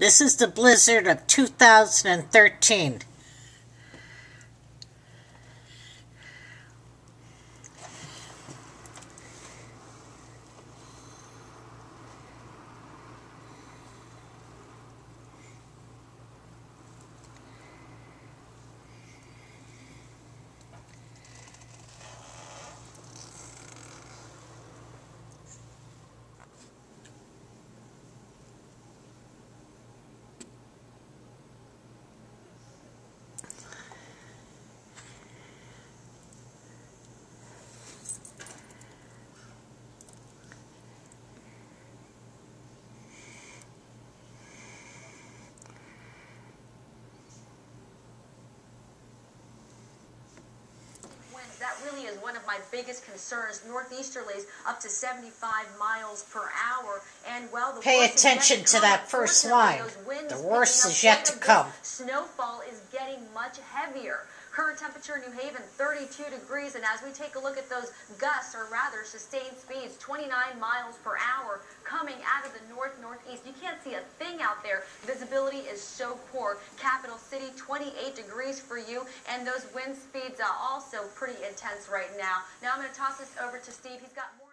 This is the blizzard of 2013. That really is one of my biggest concerns. Northeasterlies up to 75 miles per hour. And well, pay attention to that first line. The worst is yet to come. Snowfall is getting much heavier. Current temperature in New Haven, 32 degrees. And as we take a look at those gusts, or rather sustained speeds, 29 miles per hour coming out of the northeast. You can't see a thing out there. Visibility is so poor. Capital City, 28 degrees for you. And those wind speeds are also pretty intense right now. Now I'm going to toss this over to Steve. He's got more.